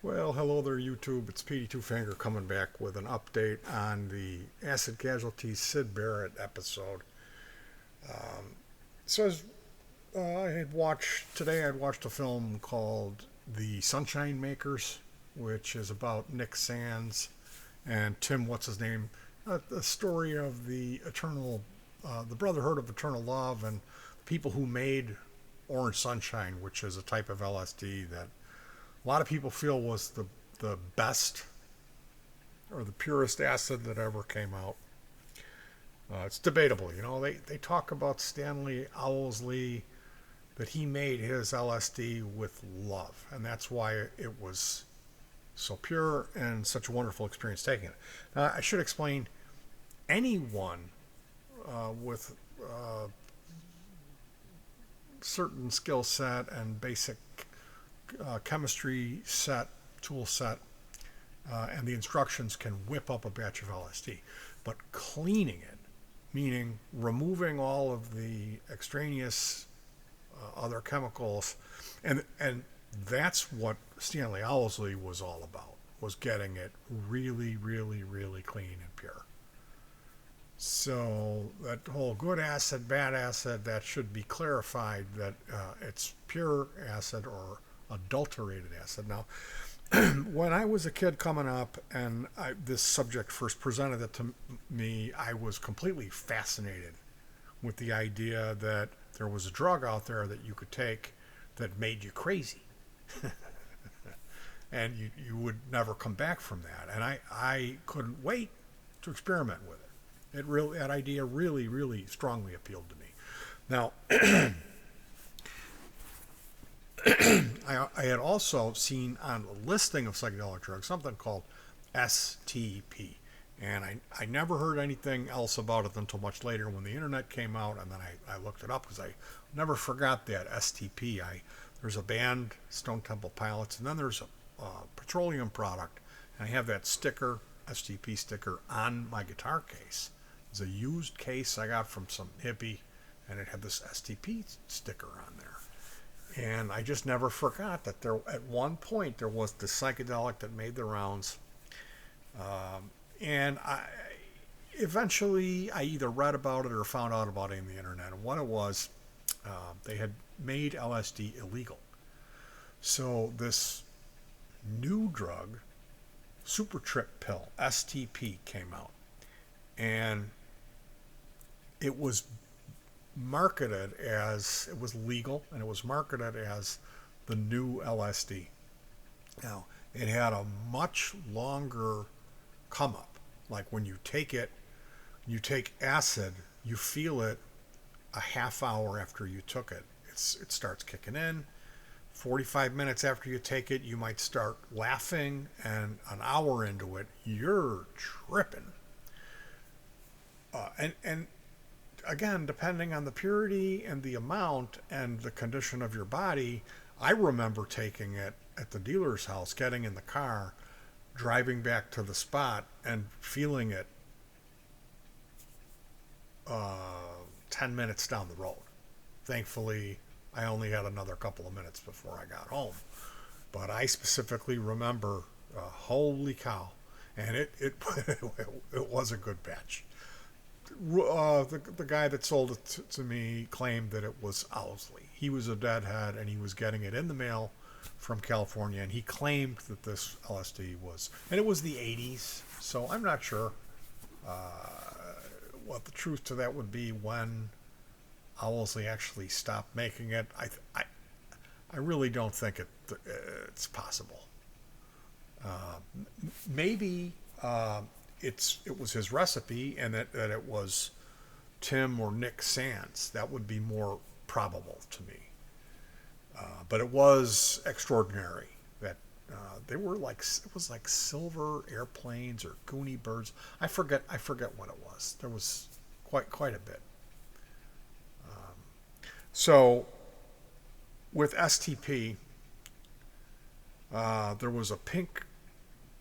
Well, hello there, YouTube. It's Petey Two Finger coming back with an update on the Acid Casualty Syd Barrett episode. So, as I had watched today, I'd watched a film called The Sunshine Makers, which is about Nick Sands and Tim, what's his name, the story of the Brotherhood of Eternal Love, and people who made Orange Sunshine, which is a type of LSD that a lot of people feel was the best or the purest acid that ever came out. It's debatable. They talk about Stanley Owlsley, that he made his LSD with love, and that's why it was so pure and such a wonderful experience taking it. Now, I should explain, anyone with certain skill set and basic chemistry set, tool set, and the instructions can whip up a batch of LSD. But cleaning it, meaning removing all of the extraneous other chemicals, and that's what Stanley Owlsley was all about, was getting it really, really, really clean and pure. So that whole good acid, bad acid, that should be clarified that it's pure acid or adulterated acid. Now, when I was a kid coming up and this subject first presented it to me, I was completely fascinated with the idea that there was a drug out there that you could take that made you crazy. And you would never come back from that. And I couldn't wait to experiment with it. That idea really, really strongly appealed to me. Now, I had also seen on the listing of psychedelic drugs something called STP. And I never heard anything else about it until much later when the internet came out, and then I looked it up because I never forgot that STP. There's a band, Stone Temple Pilots, and then there's a petroleum product, and I have that sticker, STP sticker, on my guitar case. It's a used case I got from some hippie, and it had this STP sticker on there. And I just never forgot that there, at one point, there was the psychedelic that made the rounds. And eventually I either read about it or found out about it on the internet. And what it was, they had made LSD illegal. So this new drug, super trip pill, STP, came out. And it was marketed as, it was legal, and it was marketed as the new LSD. Now, it had a much longer come up. Like when you take it, you take acid, you feel it a half hour after you took it. It starts kicking in. 45 minutes after you take it, you might start laughing, and an hour into it, you're tripping. And again, depending on the purity and the amount and the condition of your body, I remember taking it at the dealer's house, getting in the car, driving back to the spot, and feeling it 10 minutes down the road. Thankfully, I only had another couple of minutes before I got home. But I specifically remember, holy cow, and it it was a good batch. The guy that sold it to me claimed that it was Owlsley. He was a deadhead, and he was getting it in the mail from California, and he claimed that this LSD was, and it was the 80s, so I'm not sure what the truth to that would be when Owlsley actually stopped making it. I really don't think it's possible. Maybe it was his recipe, and that it was Tim or Nick Sands. That would be more probable to me. But it was extraordinary that they were like, it was like silver airplanes or Goonie birds. I forget what it was. There was quite a bit. So with STP, there was a pink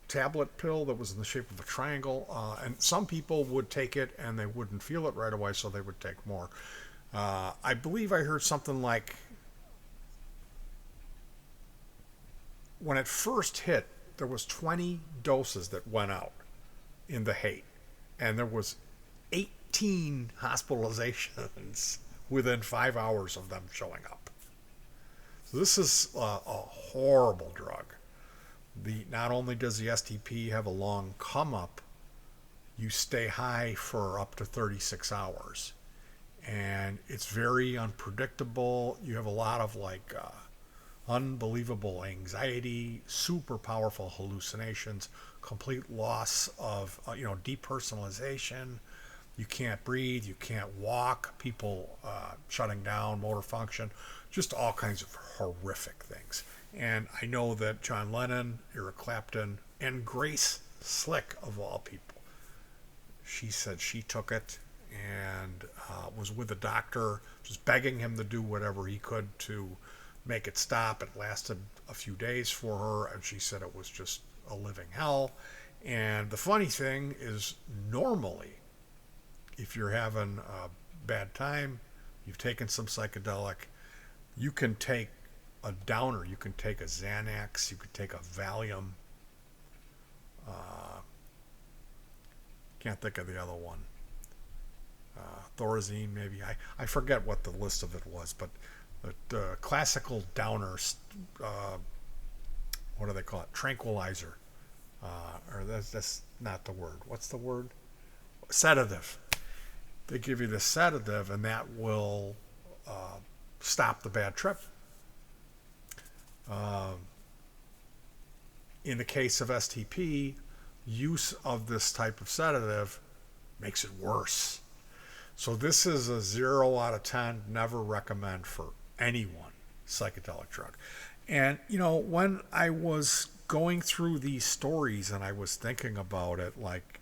tablet pill that was in the shape of a triangle, and some people would take it and they wouldn't feel it right away, so they would take more. I believe I heard something like when it first hit, there was 20 doses that went out in the hate, and there was 18 hospitalizations within 5 hours of them showing up. So this is a horrible drug. Not only does the STP have a long come up, you stay high for up to 36 hours. And it's very unpredictable. You have a lot of unbelievable anxiety, super powerful hallucinations, complete loss of, depersonalization. You can't breathe, you can't walk, people shutting down motor function, just all kinds of horrific things. And I know that John Lennon, Eric Clapton, and Grace Slick, of all people, she said she took it and was with a doctor, just begging him to do whatever he could to make it stop. It lasted a few days for her, and she said it was just a living hell. And the funny thing is, normally, if you're having a bad time, you've taken some psychedelic, you can take a downer, you can take a Xanax, you could take a Valium. Can't think of the other one. Thorazine, maybe. I forget what the list of it was, but classical downers, what do they call it? Tranquilizer. Or that's not the word. What's the word? Sedative. They give you this sedative, and that will stop the bad trip. In the case of STP, use of this type of sedative makes it worse. So this is a 0 out of 10, never recommend for anyone, psychedelic drug. And, when I was going through these stories and I was thinking about it, like,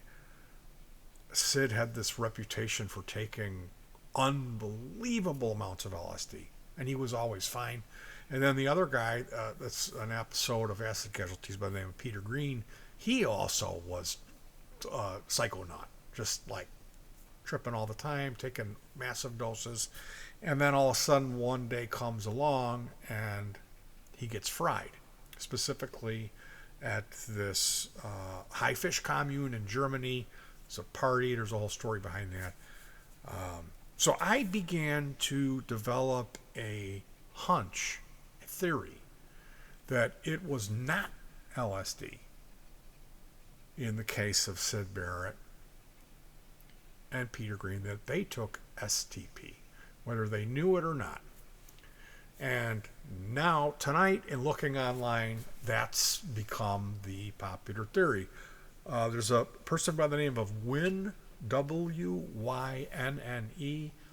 Syd had this reputation for taking unbelievable amounts of LSD, and he was always fine. And then the other guy, that's an episode of Acid Casualties by the name of Peter Greene, he also was a psychonaut, just like tripping all the time, taking massive doses. And then all of a sudden one day comes along and he gets fried, specifically at this high fish commune in Germany. It's a party, there's a whole story behind that. So I began to develop a hunch, a theory, that it was not LSD in the case of Syd Barrett and Peter Greene, that they took STP, whether they knew it or not. And now, tonight, in looking online, that's become the popular theory. There's a person by the name of Wynne, W-Y-N-N-E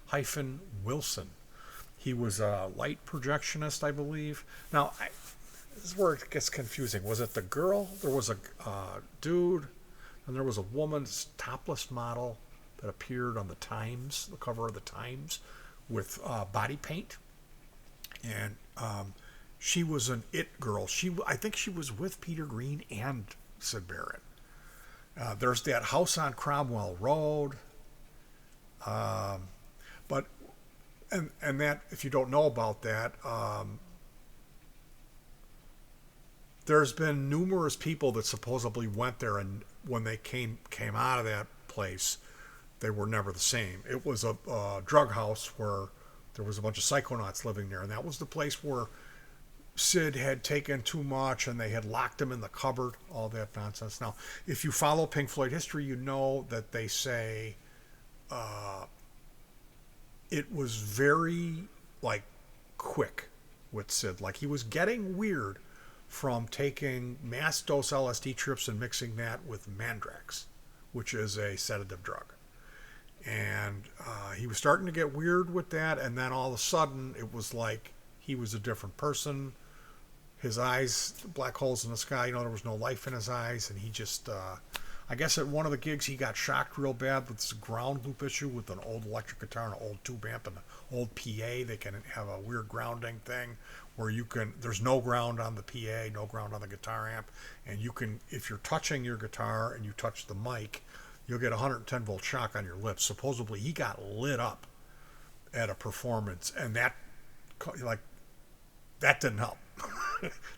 -Wilson. He was a light projectionist, I believe. Now, this is where it gets confusing. Was it the girl? There was a dude, and there was a woman's topless model that appeared on the Times, the cover of the Times, with body paint. And she was an it girl. I think she was with Peter Greene and Syd Barrett. There's that house on Cromwell Road. But that, if you don't know about that, there's been numerous people that supposedly went there, and when they came out of that place, they were never the same. It was a drug house where there was a bunch of psychonauts living there, and that was the place where Syd had taken too much and they had locked him in the cupboard, all that nonsense. Now, if you follow Pink Floyd history, you know that they say it was very, quick with Syd. Like, he was getting weird from taking mass dose LSD trips and mixing that with Mandrax, which is a sedative drug. And he was starting to get weird with that, and then all of a sudden it was like he was a different person. His eyes, black holes in the sky, there was no life in his eyes, and he just, I guess at one of the gigs he got shocked real bad with this ground loop issue with an old electric guitar and an old tube amp and an old PA. They can have a weird grounding thing where there's no ground on the PA, no ground on the guitar amp, and you can, if you're touching your guitar and you touch the mic, you'll get a 110 volt shock on your lips. Supposedly he got lit up at a performance, and that didn't help.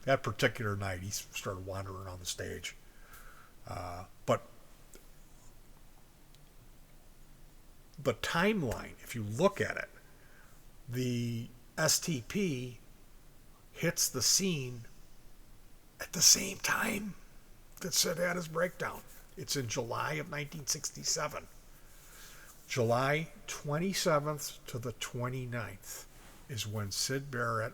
That particular night, he started wandering on the stage. But the timeline, if you look at it, the STP hits the scene at the same time that Syd had his breakdown. It's in July of 1967. July 27th to the 29th is when Syd Barrett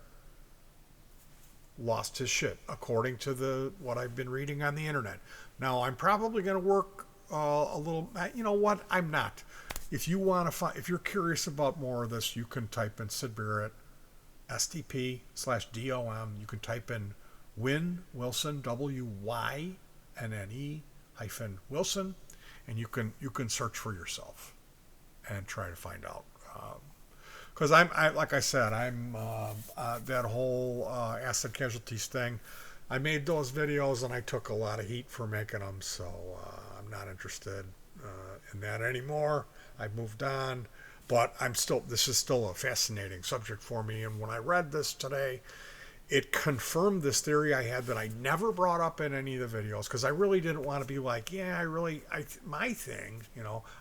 lost his shit, according to what I've been reading on the internet. Now, I'm probably going to work a little. You know what? I'm not. If you want to find, if you're curious about more of this, you can type in Syd Barrett STP/DOM. You can type in Wynne Wilson, WYNNE -Wilson, and you can search for yourself and try to find out. Because like I said, I'm that whole acid casualties thing. I made those videos and I took a lot of heat for making them, so I'm not interested in that anymore. I've moved on, but this is still a fascinating subject for me. And when I read this today, it confirmed this theory I had that I never brought up in any of the videos, because I really didn't want to be like, yeah, my thing,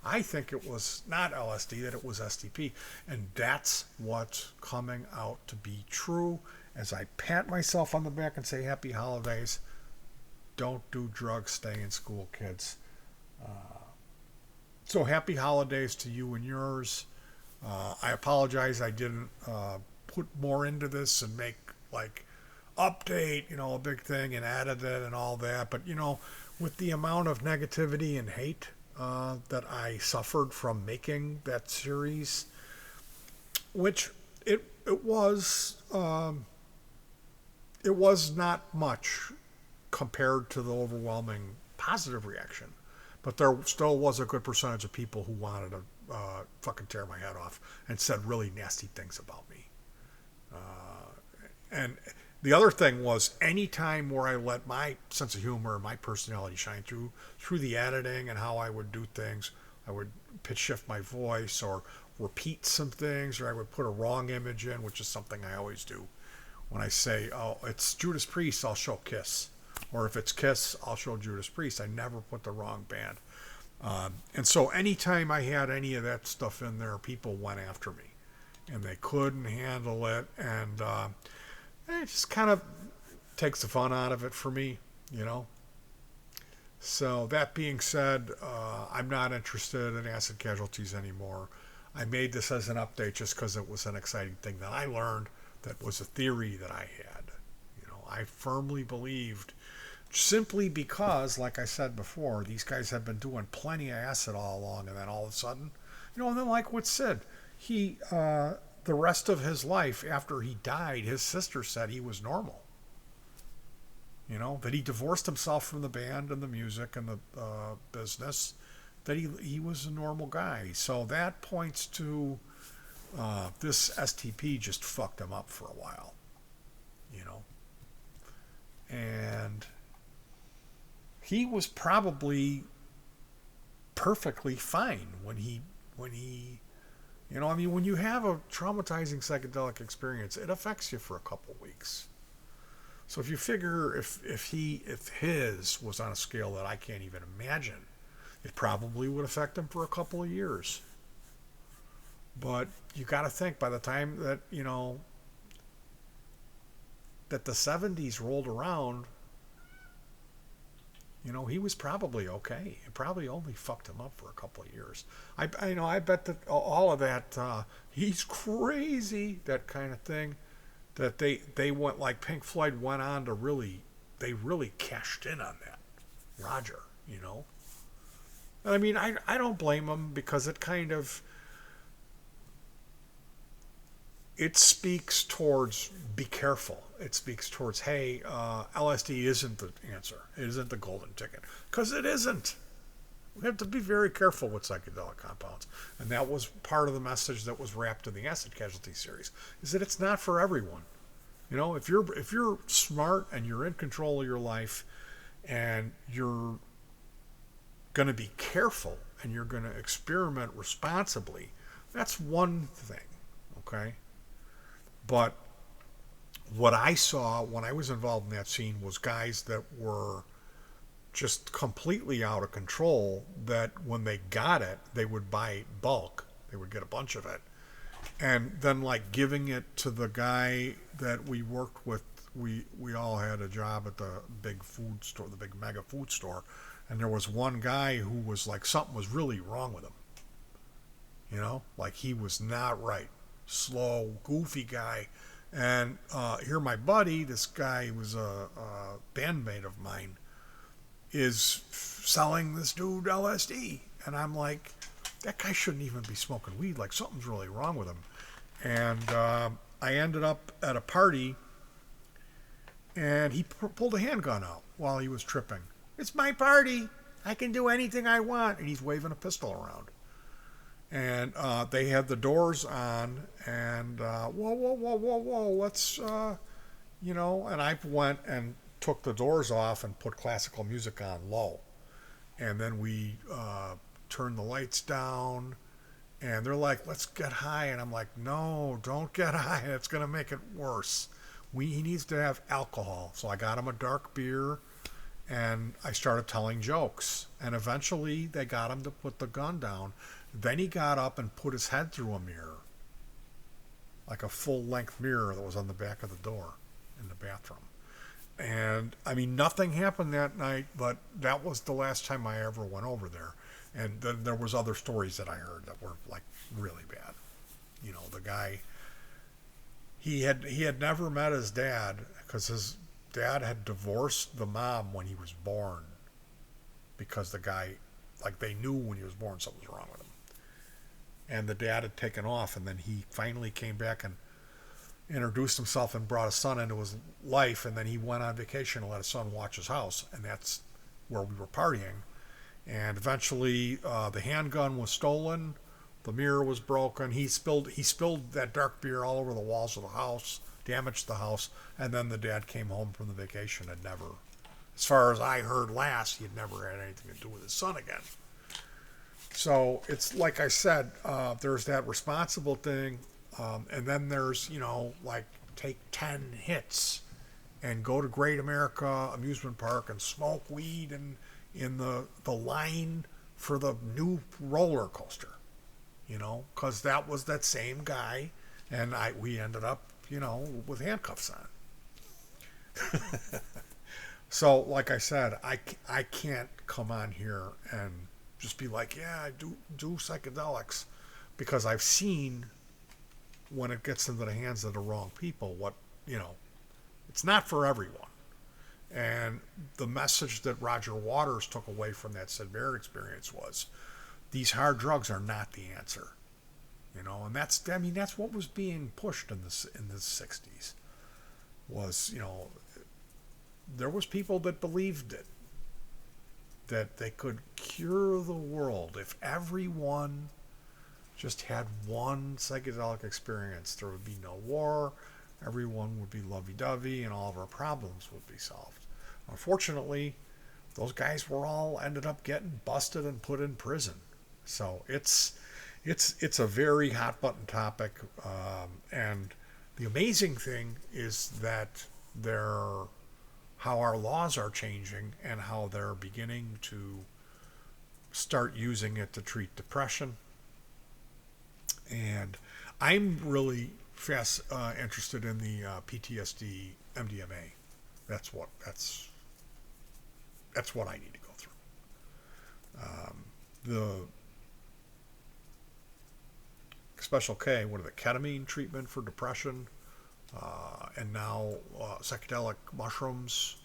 I think it was not LSD, that it was STP. And that's what's coming out to be true. As I pat myself on the back and say happy holidays, don't do drugs, stay in school, kids. So happy holidays to you and yours. I apologize I didn't put more into this and make like update, a big thing, and added it and all that. But, with the amount of negativity and hate that I suffered from making that series, which it was not much compared to the overwhelming positive reaction. But there still was a good percentage of people who wanted to fucking tear my head off and said really nasty things about me. And the other thing was, any time where I let my sense of humor, my personality shine through the editing and how I would do things, I would pitch shift my voice or repeat some things, or I would put a wrong image in, which is something I always do. When I say, oh, it's Judas Priest, I'll show Kiss. Or if it's Kiss, I'll show Judas Priest. I never put the wrong band. And so anytime I had any of that stuff in there, people went after me. And they couldn't handle it. And it just kind of takes the fun out of it for me, So that being said, I'm not interested in acid casualties anymore. I made this as an update just because it was an exciting thing that I learned, that was a theory that I had. I firmly believed, simply because, like I said before, these guys have been doing plenty of acid all along, and then all of a sudden, and then like with Syd, he, the rest of his life after he died, his sister said he was normal. That he divorced himself from the band and the music and the business, that he was a normal guy. So that points to this STP just fucked him up for a while, And he was probably perfectly fine when he when you have a traumatizing psychedelic experience, it affects you for a couple weeks. So if you figure if his was on a scale that I can't even imagine, it probably would affect him for a couple of years. But you got to think, by the time that that the 70s rolled around, he was probably okay. It probably only fucked him up for a couple of years. I bet that all of that, he's crazy, that kind of thing, that they went, like Pink Floyd went on to they really cashed in on that. Roger, I mean, I don't blame him, because it kind of, it speaks towards, be careful. It speaks towards, hey, LSD isn't the answer. It isn't the golden ticket. Because it isn't. We have to be very careful with psychedelic compounds. And that was part of the message that was wrapped in the Acid Casualty series, is that it's not for everyone. If you're smart and you're in control of your life, and you're going to be careful and you're going to experiment responsibly, that's one thing, okay? But What I saw when I was involved in that scene was guys that were just completely out of control, that when they got it, they would buy bulk. They would get a bunch of it. And then like giving it to the guy that we worked with. We all had a job at the big food store, the big mega food store, and there was one guy who was like something was really wrong with him. Like he was not right. Slow, goofy guy. And here, my buddy, this guy who was a bandmate of mine, is selling this dude LSD. And I'm like, that guy shouldn't even be smoking weed. Like, something's really wrong with him. And I ended up at a party, and he pulled a handgun out while he was tripping. It's my party. I can do anything I want. And he's waving a pistol around. And they had the doors on, and whoa, let's, and I went and took the doors off and put classical music on low. And then we turned the lights down, and they're like, let's get high. And I'm like, no, don't get high. It's going to make it worse. He needs to have alcohol. So I got him a dark beer, and I started telling jokes. And eventually they got him to put the gun down. Then he got up and put his head through a mirror, like a full-length mirror that was on the back of the door in the bathroom. And, I mean, nothing happened that night, but that was the last time I ever went over there. And then there was other stories that I heard that were, like, really bad. The guy, he had never met his dad, because his dad had divorced the mom when he was born, because the guy, like, they knew when he was born something was wrong with him. And the dad had taken off, and then he finally came back and introduced himself and brought a son into his life, and then he went on vacation and let his son watch his house, and that's where we were partying. And eventually the handgun was stolen, the mirror was broken, he spilled that dark beer all over the walls of the house, damaged the house, and then the dad came home from the vacation and never, as far as I heard last, he had never had anything to do with his son again. So it's like I said, there's that responsible thing, and then there's, like take 10 hits and go to Great America Amusement Park and smoke weed and in the line for the new roller coaster, because that was that same guy, and we ended up, with handcuffs on. So like I said, I can't come on here and just be like, yeah, I do psychedelics, because I've seen when it gets into the hands of the wrong people what, it's not for everyone. And the message that Roger Waters took away from that Syd Barrett experience was, these hard drugs are not the answer. And that's what was being pushed in the 60s was, there was people that believed it, that they could cure the world if everyone just had one psychedelic experience. There would be no war, everyone would be lovey-dovey, and all of our problems would be solved. Unfortunately, those guys were all ended up getting busted and put in prison. So it's a very hot button topic, and the amazing thing is that how our laws are changing and how they're beginning to start using it to treat depression. And I'm really interested in the PTSD MDMA. That's what I need to go through. The Special K, what are the ketamine treatment for depression, and now psychedelic mushrooms.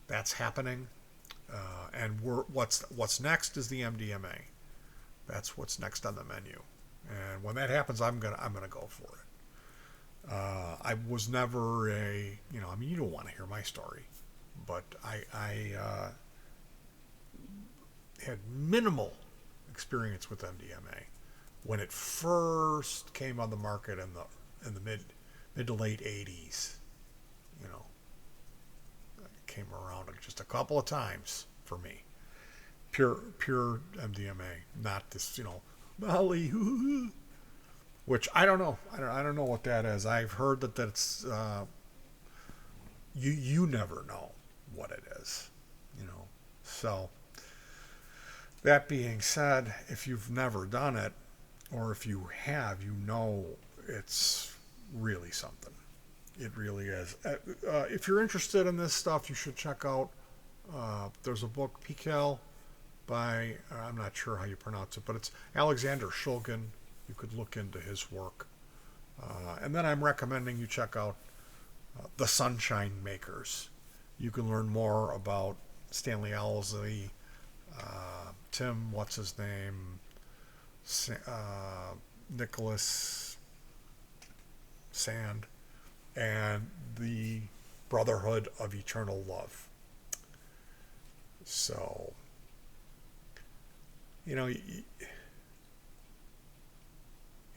That's happening, and what's next is the MDMA. That's what's next on the menu, and when that happens, I'm gonna go for it. I was never you don't want to hear my story, but I had minimal experience with MDMA when it first came on the market in the mid to late 80s. It came around just a couple of times for me. Pure MDMA, not this, Molly, which I don't know. I don't know what that is. I've heard that that's you never know what it is, you know. So that being said, if you've never done it, or if you have, you know it's really something. It really is. If you're interested in this stuff, you should check out. There's a book, Pikel, by I'm not sure how you pronounce it, but it's Alexander Shulgin. You could look into his work, and then I'm recommending you check out The Sunshine Makers. You can learn more about Stanley Owsley, Tim, what's his name, Nicholas Sand, and the Brotherhood of Eternal Love. So, you know, you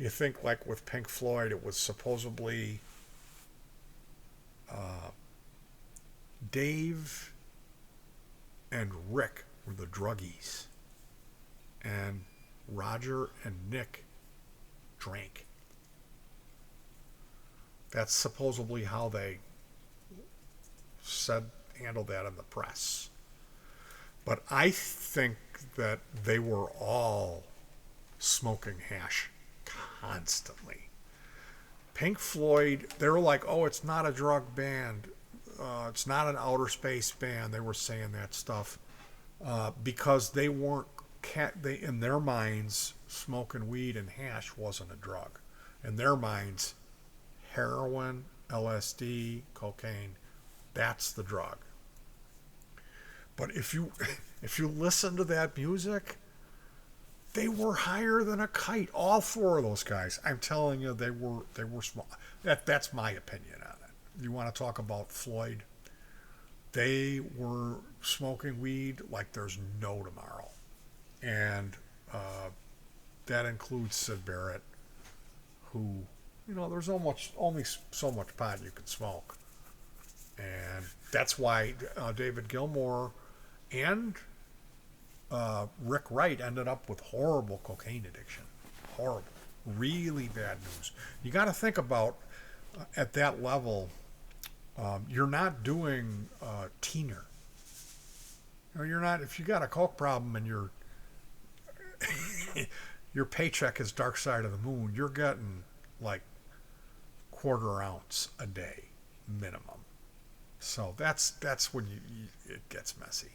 think like with Pink Floyd, it was supposedly Dave and Rick were the druggies, and Roger and Nick drank. That's supposedly how they handled that in the press. But I think that they were all smoking hash constantly. Pink Floyd, they were like, oh, it's not a drug band. It's not an outer space band. They were saying that stuff because they weren't, in their minds, smoking weed and hash wasn't a drug. In their minds, heroin, LSD, cocaine, that's the drug. But if you listen to that music, they were higher than a kite. All four of those guys. I'm telling you, they were small. That's my opinion on it. You want to talk about Floyd? They were smoking weed like there's no tomorrow, and that includes Syd Barrett, who, you know, there's only so much pot you can smoke, and that's why David Gilmour and Rick Wright ended up with horrible cocaine addiction. Horrible. Really bad news. You got to think about at that level, you're not doing teener. You know, you're not, if you got a coke problem and your paycheck is dark side of the moon, you're getting like quarter ounce a day minimum. So that's when it gets messy.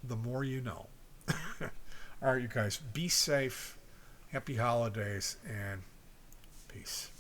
The more you know. All right, you guys, be safe. Happy holidays and peace.